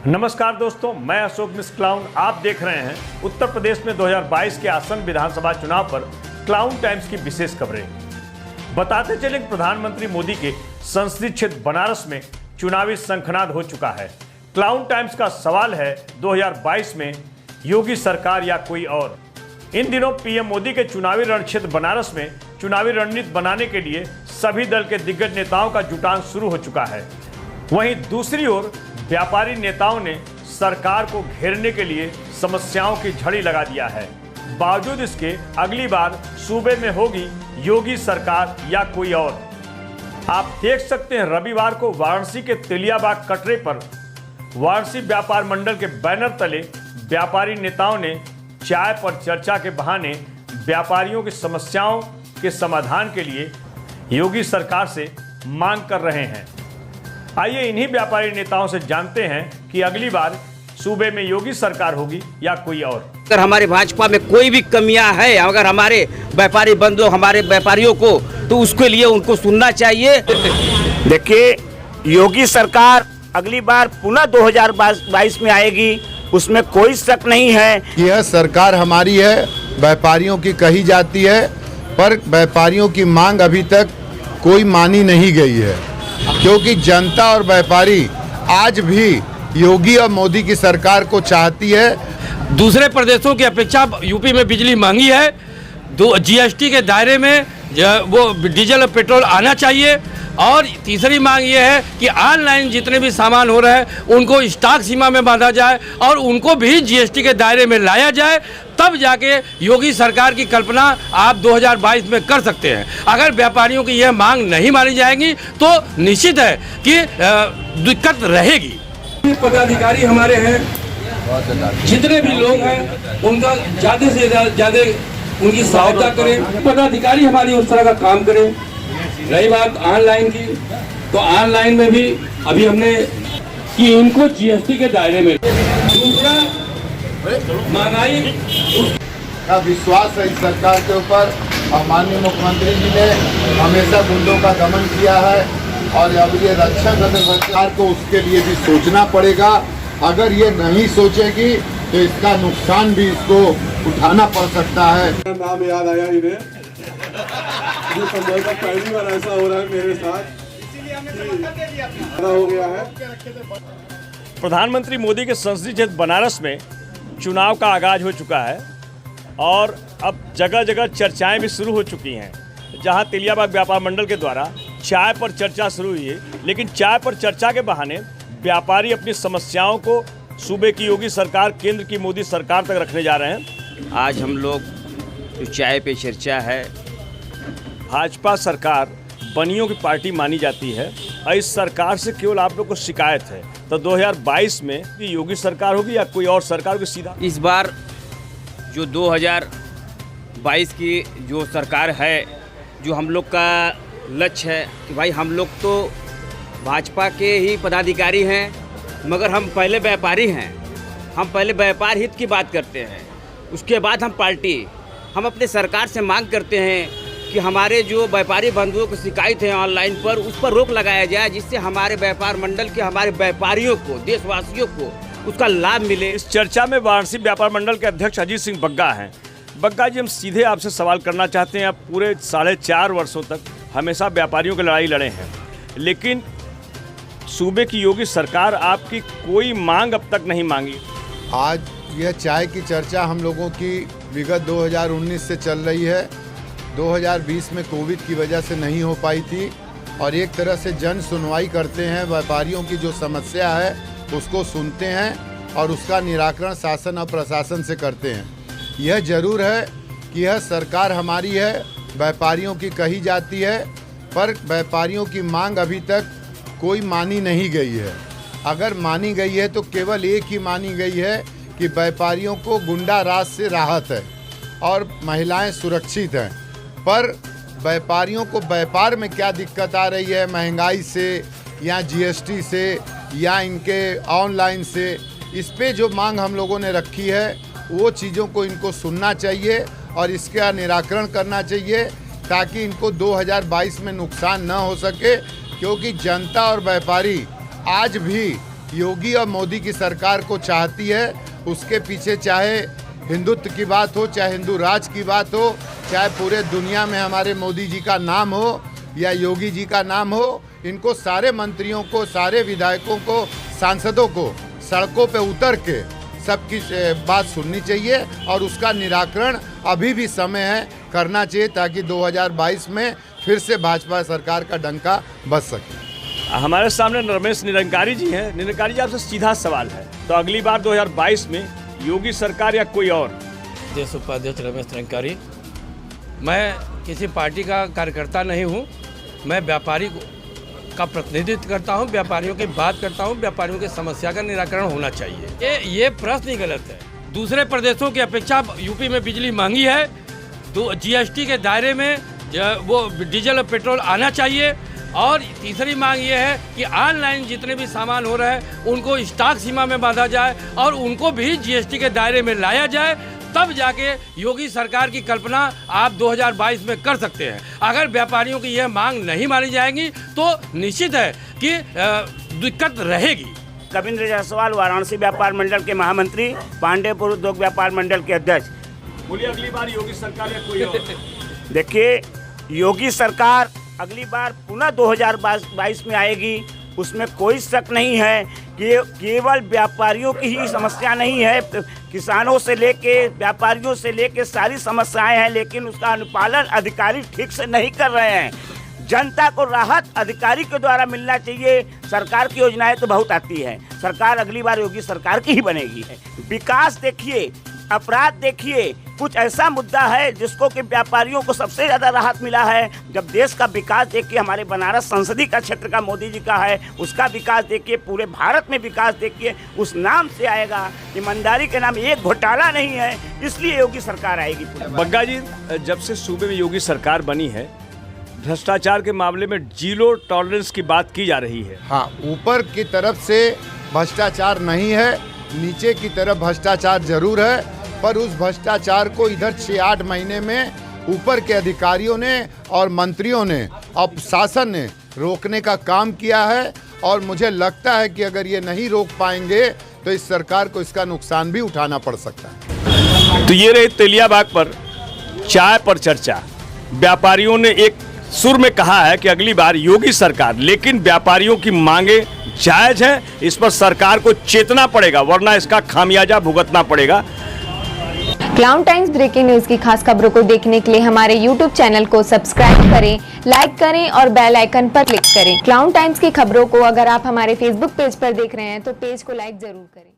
नमस्कार दोस्तों, मैं अशोक मिस क्लाउन। आप देख रहे हैं उत्तर प्रदेश में 2022 के आसन्न विधानसभा चुनाव पर क्लाउन टाइम्स की विशेष खबरें। बताते चलें कि प्रधानमंत्री मोदी के संसदीय क्षेत्र बनारस में चुनावी शंखनाद हो चुका है। क्लाउन टाइम्स का सवाल है, 2022 में योगी सरकार या कोई और। इन दिनों पीएम मोदी के चुनावी रणक्षेत्र बनारस में चुनावी रणनीति बनाने के लिए सभी दल के दिग्गज नेताओं का जुटान शुरू हो चुका है। वहीं दूसरी ओर व्यापारी नेताओं ने सरकार को घेरने के लिए समस्याओं की झड़ी लगा दिया है। बावजूद इसके अगली बार सूबे में होगी योगी सरकार या कोई और। आप देख सकते हैं, रविवार को वाराणसी के तेलियाबाग कटरे पर वाराणसी व्यापार मंडल के बैनर तले व्यापारी नेताओं ने चाय पर चर्चा के बहाने व्यापारियों की समस्याओं के समाधान के लिए योगी सरकार से मांग कर रहे हैं। आइए इन्हीं व्यापारी नेताओं से जानते हैं कि अगली बार सूबे में योगी सरकार होगी या कोई और। अगर हमारे भाजपा में कोई भी कमियां है, अगर हमारे व्यापारी बंधु हमारे व्यापारियों को, तो उसके लिए उनको सुनना चाहिए। देखिए, योगी सरकार अगली बार पुनः 2022 में आएगी, उसमें कोई शक नहीं है। यह सरकार हमारी है, व्यापारियों की कही जाती है, पर व्यापारियों की मांग अभी तक कोई मानी नहीं गई है, क्योंकि जनता और व्यापारी आज भी योगी और मोदी की सरकार को चाहती है। दूसरे प्रदेशों की अपेक्षा यूपी में बिजली महंगी है। जीएसटी के दायरे में वो डीजल और पेट्रोल आना चाहिए। और तीसरी मांग ये है कि ऑनलाइन जितने भी सामान हो रहे हैं उनको स्टॉक सीमा में बांधा जाए और उनको भी जीएसटी के दायरे में लाया जाए, तब जाके योगी सरकार की कल्पना आप 2022 में कर सकते हैं। अगर व्यापारियों की यह मांग नहीं मानी जाएगी तो निश्चित है कि दिक्कत रहेगी। पदाधिकारी हमारे हैं, जितने भी लोग हैं उनका ज़्यादा से ज़्यादा उनकी सहायता करें। पदाधिकारी हमारी उस तरह का काम करें। रही बात ऑनलाइन की, तो ऑनलाइन में भी अभी हमने कि इनको जीएसटी के दायरे में। दूसरा, महंगाई का विश्वास है इस सरकार के ऊपर, और माननीय मुख्यमंत्री जी ने हमेशा गुंडों का दमन किया है, और अब ये रक्षा बंधन सरकार को उसके लिए भी सोचना पड़ेगा। अगर ये नहीं सोचेगी तो इसका नुकसान भी इसको उठाना पड़ सकता है। नाम याद आया इन्हें, जो संभवतः पहली बार ऐसा हो रहा है मेरे साथ, हो गया है। प्रधानमंत्री मोदी के संसदीय क्षेत्र बनारस में चुनाव का आगाज हो चुका है और अब जगह जगह चर्चाएं भी शुरू हो चुकी हैं। जहां तेलियाबाग व्यापार मंडल के द्वारा चाय पर चर्चा शुरू हुई है, लेकिन चाय पर चर्चा के बहाने व्यापारी अपनी समस्याओं को सूबे की योगी सरकार, केंद्र की मोदी सरकार तक रखने जा रहे हैं। आज हम लोग जो चाय पे चर्चा है, भाजपा सरकार बनियों की पार्टी मानी जाती है और इस सरकार से केवल आप लोग को शिकायत है, तो 2022 में योगी सरकार होगी या कोई और सरकार होगी? सीधा इस बार जो 2022 की जो सरकार है, जो हम लोग का लक्ष्य है कि भाई हम लोग तो भाजपा के ही पदाधिकारी हैं, मगर हम पहले व्यापारी हैं। हम पहले व्यापार हित की बात करते हैं, उसके बाद हम पार्टी। हम अपने सरकार से मांग करते हैं कि हमारे जो व्यापारी बंधुओं की शिकायत है ऑनलाइन पर, उस पर रोक लगाया जाए, जिससे हमारे व्यापार मंडल के हमारे व्यापारियों को, देशवासियों को उसका लाभ मिले। इस चर्चा में वाराणसी व्यापार मंडल के अध्यक्ष अजीत सिंह बग्गा हैं। बग्गा जी, हम सीधे आपसे सवाल करना चाहते हैं। आप पूरे 4.5 वर्षों तक हमेशा व्यापारियों की लड़ाई लड़े हैं, लेकिन सूबे की योगी सरकार आपकी कोई मांग अब तक नहीं मांगी। आज यह चाय की चर्चा हम लोगों की विगत 2019 से चल रही है। 2020 में कोविड की वजह से नहीं हो पाई थी, और एक तरह से जन सुनवाई करते हैं। व्यापारियों की जो समस्या है उसको सुनते हैं और उसका निराकरण शासन और प्रशासन से करते हैं। यह जरूर है कि यह सरकार हमारी है, व्यापारियों की कही जाती है, पर व्यापारियों की मांग अभी तक कोई मानी नहीं गई है। अगर मानी गई है तो केवल एक ही मानी गई है कि व्यापारियों को गुंडा राज से राहत है और महिलाएं सुरक्षित हैं। पर व्यापारियों को व्यापार में क्या दिक्कत आ रही है, महंगाई से या जीएसटी से या इनके ऑनलाइन से, इस पे जो मांग हम लोगों ने रखी है वो चीज़ों को इनको सुनना चाहिए और इसका निराकरण करना चाहिए, ताकि इनको 2022 में नुकसान न हो सके। क्योंकि जनता और व्यापारी आज भी योगी और मोदी की सरकार को चाहती है। उसके पीछे चाहे हिंदुत्व की बात हो, चाहे हिंदू राज की बात हो, चाहे पूरे दुनिया में हमारे मोदी जी का नाम हो या योगी जी का नाम हो, इनको सारे मंत्रियों को, सारे विधायकों को, सांसदों को सड़कों पे उतर के सबकी बात सुननी चाहिए और उसका निराकरण अभी भी समय है करना चाहिए, ताकि 2022 में फिर से भाजपा सरकार का डंका बज सके। हमारे सामने रमेश निरंकारी जी हैं। निरंकारी जी, आपसे सीधा सवाल है, तो अगली बार 2022 में योगी सरकार या कोई और? देश उपाध्यक्ष रमेश निरंकारी। मैं किसी पार्टी का कार्यकर्ता नहीं हूँ, मैं व्यापारी का प्रतिनिधित्व करता हूँ, व्यापारियों की बात करता हूँ, व्यापारियों की समस्या का निराकरण होना चाहिए। ये प्रश्न ही गलत है। दूसरे प्रदेशों की अपेक्षा यूपी में बिजली महंगी है, तो जीएसटी के दायरे में वो डीजल और पेट्रोल आना चाहिए। और तीसरी मांग ये है कि ऑनलाइन जितने भी सामान हो रहे हैं उनको स्टॉक सीमा में बांधा जाए और उनको भी जीएसटी के दायरे में लाया जाए, तब जाके योगी सरकार की कल्पना आप 2022 में कर सकते हैं। अगर व्यापारियों की यह मांग नहीं मानी जाएगी तो निश्चित है कि दिक्कत रहेगी। कविंद्र जायसवाल, वाराणसी व्यापार मंडल के महामंत्री, पांडेपुर उद्योग व्यापार मंडल के अध्यक्ष। बोलिए, अगली बार योगी सरकार या कोई और? देखिए, योगी सरकार अगली बार पुनः 2022 में आएगी, उसमें कोई शक नहीं है कि केवल व्यापारियों की ही समस्या नहीं है, किसानों से लेके व्यापारियों से लेके सारी समस्याएं हैं, लेकिन उसका अनुपालन अधिकारी ठीक से नहीं कर रहे हैं। जनता को राहत अधिकारी के द्वारा मिलना चाहिए। सरकार की योजनाएं तो बहुत आती है, सरकार अगली बार योगी सरकार की ही बनेगी। विकास देखिए, अपराध देखिए, कुछ ऐसा मुद्दा है जिसको कि व्यापारियों को सबसे ज़्यादा राहत मिला है। जब देश का विकास देखिए, हमारे बनारस संसदीय का क्षेत्र का मोदी जी का है, उसका विकास देखिए, पूरे भारत में विकास देखिए, उस नाम से आएगा। ईमानदारी के नाम एक घोटाला नहीं है, इसलिए योगी सरकार आएगी। बग्गा जी, जब से सूबे में योगी सरकार बनी है, भ्रष्टाचार के मामले में जीरो टॉलरेंस की बात की जा रही है। हाँ, ऊपर की तरफ से भ्रष्टाचार नहीं है, नीचे की तरफ भ्रष्टाचार जरूर है, पर उस भ्रष्टाचार को इधर 6-8 महीने में ऊपर के अधिकारियों ने और मंत्रियों ने और शासन ने रोकने का काम किया है। और मुझे लगता है कि अगर ये नहीं रोक पाएंगे तो इस सरकार को इसका नुकसान भी उठाना पड़ सकता है। तो ये रही तेलियाबाग पर चाय पर चर्चा। व्यापारियों ने एक सुर में कहा है कि अगली बार योगी सरकार, लेकिन व्यापारियों की मांगे जायज है, इस पर सरकार को चेतना पड़ेगा, वरना इसका खामियाजा भुगतना पड़ेगा। क्लाउन टाइम्स ब्रेकिंग न्यूज की खास खबरों को देखने के लिए हमारे YouTube चैनल को सब्सक्राइब करें, लाइक करें और बेल आइकन पर क्लिक करें। क्लाउन टाइम्स की खबरों को अगर आप हमारे Facebook पेज पर देख रहे हैं तो पेज को लाइक जरूर करें।